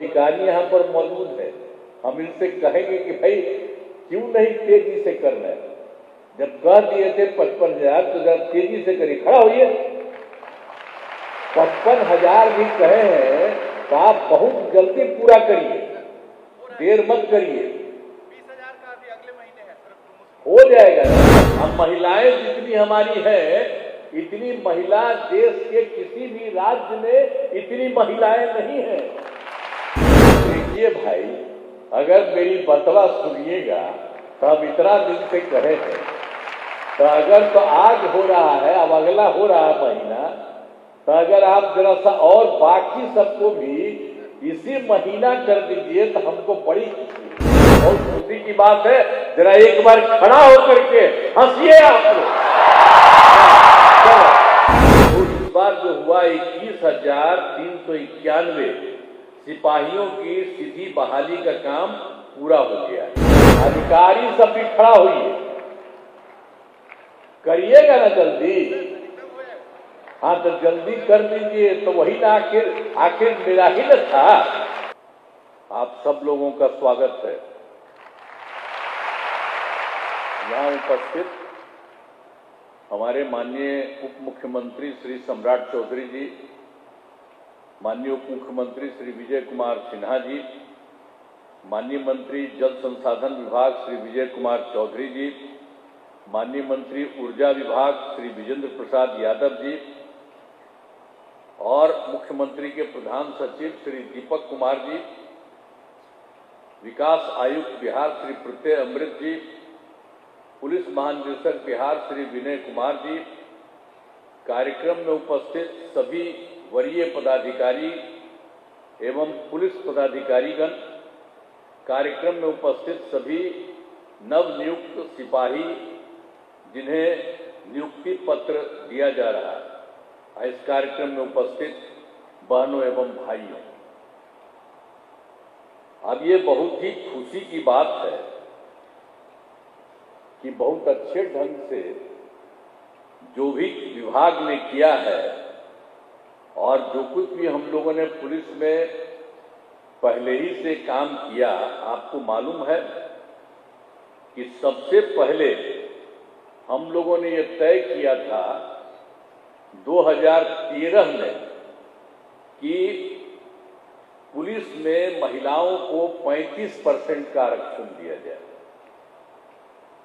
अधिकारी यहाँ पर मौजूद है, हम इनसे कहेंगे कि भाई क्यों नहीं तेजी से करना है। जब कह दिए थे 55,000 तो जब तेजी से करिए, खड़ा होइए। 55,000 भी कहे हैं तो आप बहुत जल्दी पूरा करिए, देर मत करिए। 20,000 का अभी अगले महीने है, हो जाएगा। अब महिलाएं जितनी हमारी है, इतनी महिला देश के किसी भी राज्य में इतनी महिलाएं नहीं है। देखिए भाई, अगर मेरी बतवा सुनिएगा तो हम इतना दिन से कहे हैं, तो अगर तो आज हो रहा है, अब अगला हो रहा है महीना, तो अगर आप जरा सा और बाकी सबको भी इसी महीना कर दीजिए तो हमको बड़ी बहुत खुशी की बात है। जरा एक बार खड़ा होकर के हंसिए आप लोग। तो इस बार जो हुआ 21,391 सिपाहियों की सीधी बहाली का काम पूरा हो गया है। अधिकारी सब भी खड़ा होइए, करिएगा ना जल्दी। हाँ तो जल्दी कर दीजिए, तो वही ना आखिर मेरा ही न था। आप सब लोगों का स्वागत है। यहाँ उपस्थित हमारे माननीय उप मुख्यमंत्री श्री सम्राट चौधरी जी, माननीय उप मुख्यमंत्री श्री विजय कुमार सिन्हा जी, माननीय मंत्री जल संसाधन विभाग श्री विजय कुमार चौधरी जी, माननीय मंत्री ऊर्जा विभाग श्री विजेंद्र प्रसाद यादव जी और मुख्यमंत्री के प्रधान सचिव श्री दीपक कुमार जी, विकास आयुक्त बिहार श्री प्रत्यय अमृत जी, पुलिस महानिदेशक बिहार श्री विनय कुमार जी, कार्यक्रम में उपस्थित सभी वरीय पदाधिकारी एवं पुलिस पदाधिकारीगण, कार्यक्रम में उपस्थित सभी नवनियुक्त सिपाही जिन्हें नियुक्ति पत्र दिया जा रहा है, इस कार्यक्रम में उपस्थित बहनों एवं भाइयों, अब ये बहुत ही खुशी की बात है कि बहुत अच्छे ढंग से जो भी विभाग ने किया है और जो कुछ भी हम लोगों ने पुलिस में पहले ही से काम किया, आपको मालूम है कि सबसे पहले हम लोगों ने ये तय किया था 2013 में कि पुलिस में महिलाओं को 35% का आरक्षण दिया जाए।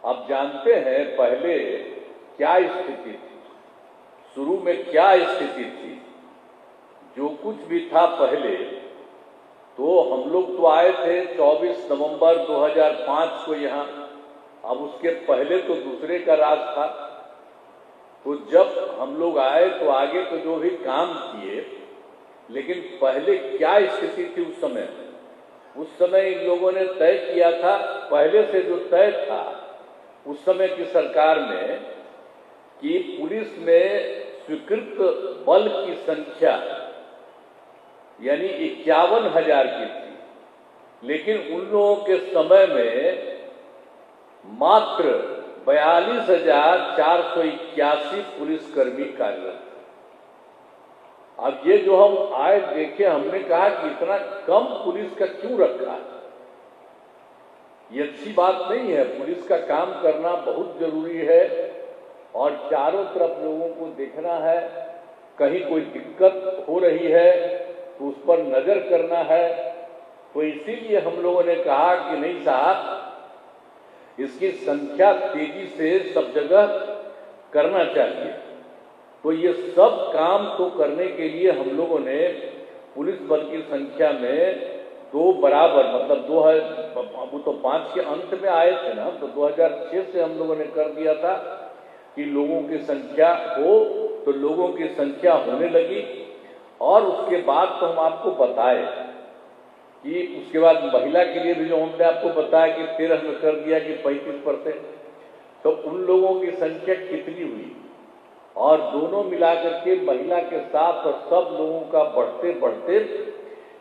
आप जानते हैं पहले क्या स्थिति थी, शुरू में क्या स्थिति थी। जो कुछ भी था पहले, तो हम लोग तो आए थे 24 नवंबर 2005 को यहाँ, अब उसके पहले तो दूसरे का राज था। तो जब हम लोग आए तो आगे तो जो भी काम किए, लेकिन पहले क्या स्थिति थी उस समय इन लोगों ने तय किया था, पहले से जो तय था उस समय की सरकार में, कि पुलिस में स्वीकृत बल की संख्या यानी 51,000 की थी, लेकिन उन लोगों के समय में मात्र 42,481 पुलिसकर्मी कार्यरत थे। अब ये जो हम आए देखे, हमने कहा कि इतना कम पुलिस का क्यों रखा है, ये अच्छी बात नहीं है। पुलिस का काम करना बहुत जरूरी है और चारों तरफ लोगों को देखना है, कहीं कोई दिक्कत हो रही है तो उस पर नजर करना है। तो इसीलिए हम लोगों ने कहा कि नहीं साहब, इसकी संख्या तेजी से सब जगह करना चाहिए। तो ये सब काम तो करने के लिए हम लोगों ने पुलिस बल की संख्या में 2 बराबर, मतलब 2 है, वो तो 5 के अंत में आए थे ना, तो 2006 से हम लोगों ने कर दिया था कि लोगों की संख्या हो, तो लोगों की संख्या होने लगी। और उसके बाद तो हम आपको बताए कि उसके बाद महिला के लिए भी जो हमने आपको बताया कि 13 में कर दिया कि 35%, तो उन लोगों की संख्या कितनी हुई, और दोनों मिलाकर के महिला के साथ और सब लोगों का बढ़ते बढ़ते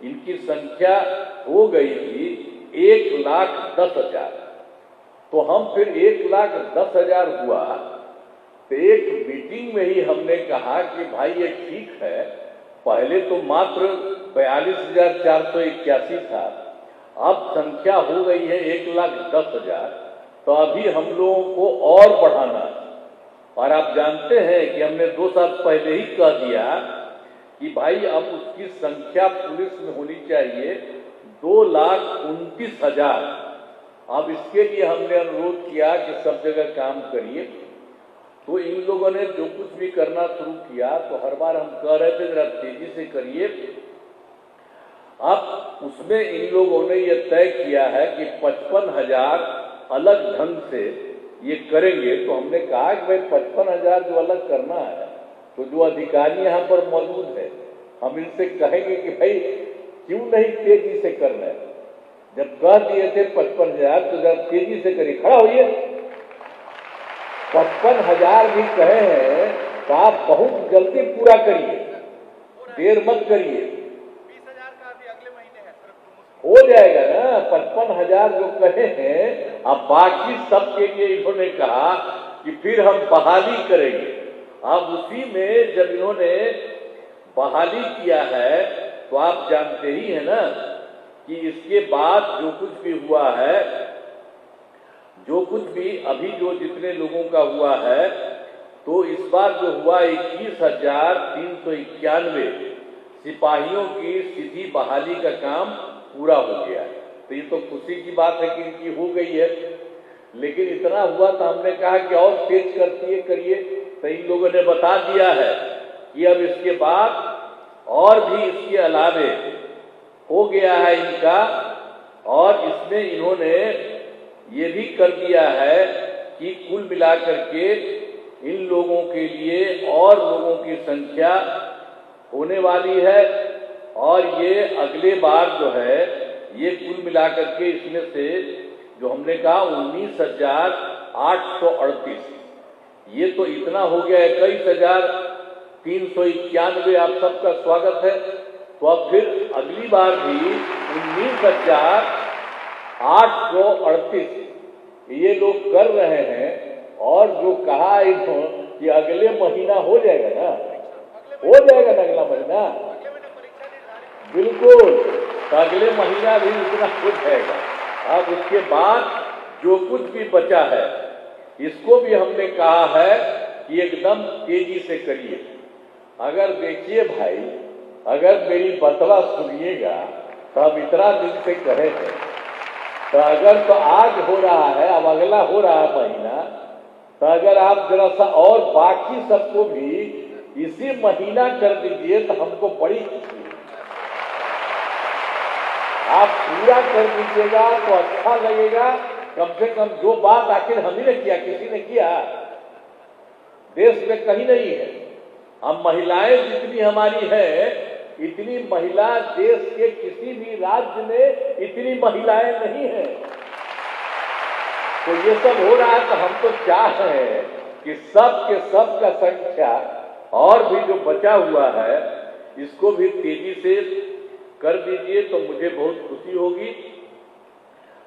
इनकी संख्या हो गई थी 1,10,000। तो हम फिर 1,10,000 हुआ, तो एक मीटिंग में ही हमने कहा कि भाई ये ठीक है, पहले तो मात्र 42,481 था, अब संख्या हो गई है 1,10,000। तो अभी हम लोगों को और बढ़ाना है। और आप जानते हैं कि हमने 2 साल पहले ही कह दिया कि भाई अब उसकी संख्या पुलिस में होनी चाहिए 2,29,000। अब इसके लिए हमने अनुरोध किया कि सब जगह काम करिए। तो इन लोगों ने जो कुछ भी करना शुरू किया, तो हर बार हम कह रहे थे जरा तेजी से करिए। अब उसमें इन लोगों ने ये तय किया है कि 55,000 अलग ढंग से ये करेंगे। तो हमने कहा कि भाई 55,000 जो अलग करना है, तो जो अधिकारी यहाँ पर मौजूद है, हम इनसे कहेंगे कि भाई क्यों नहीं तेजी से करना है। जब कह दिए थे 55,000, तो जब तेजी से करिए, खड़ा होइए। 55,000 भी कहे हैं तो आप बहुत जल्दी पूरा करिए, देर मत करिए। 20,000 का अभी अगले महीने है। हो जाएगा ना 55,000 जो कहे हैं। अब बाकी सब के लिए इन्होंने कहा कि फिर हम बहाली करेंगे। अब उसी में जब इन्होंने बहाली किया है, तो आप जानते ही है ना कि इसके बाद जो कुछ भी हुआ है, जो कुछ भी अभी जो जितने लोगों का हुआ है, तो इस बार जो हुआ 21,391 सिपाहियों की सीधी बहाली का काम पूरा हो गया है। तो ये तो खुशी की बात है कि इनकी हो गई है। लेकिन इतना हुआ तो हमने कहा कि और तेज करिए। तो इन लोगों ने बता दिया है कि अब इसके बाद और भी इसके अलावे हो गया है इनका। और इसमें इन्होंने ये भी कर दिया है कि कुल मिलाकर के इन लोगों के लिए और लोगों की संख्या होने वाली है। और ये अगले बार जो है, ये कुल मिलाकर के इसमें से जो हमने कहा 19,838, ये तो इतना हो गया 21,391। आप सबका स्वागत है। तो अब फिर अगली बार भी 19,838 ये लोग कर रहे हैं। और जो कहा इन्होंने कि अगले महीना हो जाएगा ना, हो जाएगा ना अगला महीना, बिल्कुल। तो अगले महीना भी इतना हो जाएगा। अब उसके बाद जो कुछ भी बचा है, इसको भी हमने कहा है कि एकदम तेजी से करिए। अगर देखिए भाई, अगर मेरी बतवा सुनिएगा तो अब इतना दिन से कहे हैं, तो अगर तो आज हो रहा है, अब अगला हो रहा है महीना, तो अगर आप जरा सा और बाकी सबको भी इसी महीना कर दीजिए तो हमको बड़ी खुशी है। आप पूरा कर दीजिएगा तो अच्छा लगेगा। कम से कम जो बात आखिर हम ही ने किया, किसी ने किया, देश में कहीं नहीं है। अब महिलाएं जितनी हमारी है, इतनी महिला देश के किसी भी राज्य में इतनी महिलाएं नहीं है। तो ये सब हो रहा है, तो हम तो चाह रहे हैं कि सब के सब का संख्या और भी जो बचा हुआ है, इसको भी तेजी से कर दीजिए तो मुझे बहुत खुशी होगी।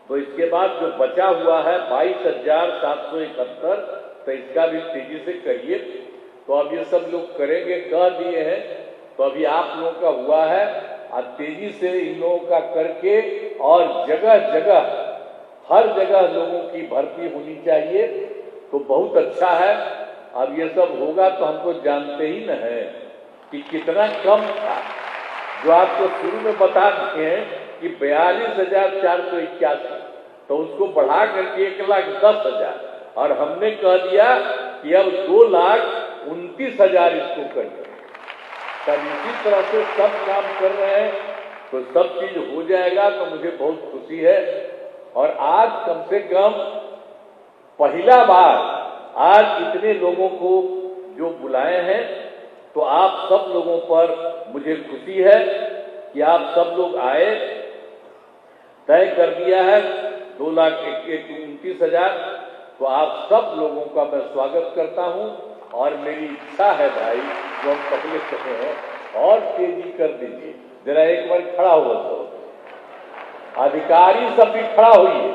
तो इसके बाद जो बचा हुआ है 22,771, तो इसका भी तेजी से करिए। तो अब ये सब लोग करेंगे, कह दिए हैं। तो अभी आप लोगों का हुआ है, आज तेजी से इन लोगों का करके और जगह जगह हर जगह लोगों की भर्ती होनी चाहिए। तो बहुत अच्छा है। अब ये सब होगा तो हमको जानते ही न है कि कितना कम था। जो आपको शुरू में बता दिए हैं कि 42,481, तो उसको बढ़ा करके 1,10,000, और हमने कह दिया कि अब 2,29,000 इसको करिए। तब इसी तरह से सब काम कर रहे हैं, तो सब चीज हो जाएगा। तो मुझे बहुत खुशी है। और आज कम से कम पहला बार आज इतने लोगों को जो बुलाए हैं, तो आप सब लोगों पर मुझे खुशी है कि आप सब लोग आए। तय कर दिया है 2,29,000। तो आप सब लोगों का मैं स्वागत करता हूं। और मेरी इच्छा है भाई, जो हम पहले कहे हैं, और तेजी कर दीजिए। जरा एक बार खड़ा हुआ तो अधिकारी सब भी खड़ा होइए,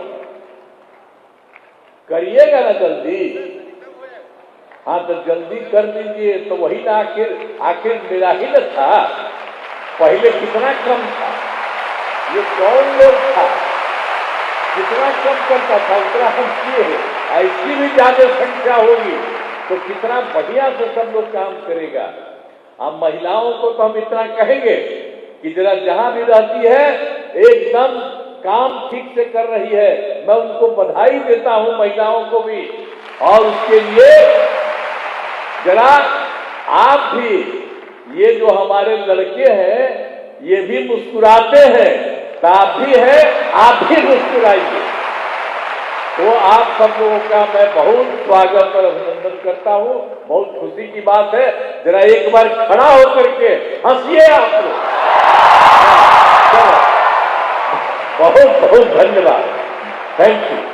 करिएगा ना जल्दी। हाँ, तो जल्दी कर दीजिए। तो वही ना आखिर मेरा ही न था पहले कितना कम था, ये कौन लोग था, कितना कम करता था उतना हम किए हैं। ऐसी भी ज्यादा संख्या होगी तो कितना बढ़िया से सब लोग काम करेगा। अब महिलाओं को तो हम इतना कहेंगे कि जरा जहां भी रहती है एकदम काम ठीक से कर रही है, मैं उनको बधाई देता हूं, महिलाओं को भी। और उसके लिए जरा आप भी, ये जो हमारे लड़के हैं ये भी मुस्कुराते हैं, तो आप भी है, आप भी मुस्कुराइए। तो आप सब लोगों का मैं बहुत स्वागत और अभिनंदन करता हूं। बहुत खुशी की बात है, जरा एक बार खड़ा होकर के हंसिए आप लोग। बहुत बहुत धन्यवाद, थैंक यू।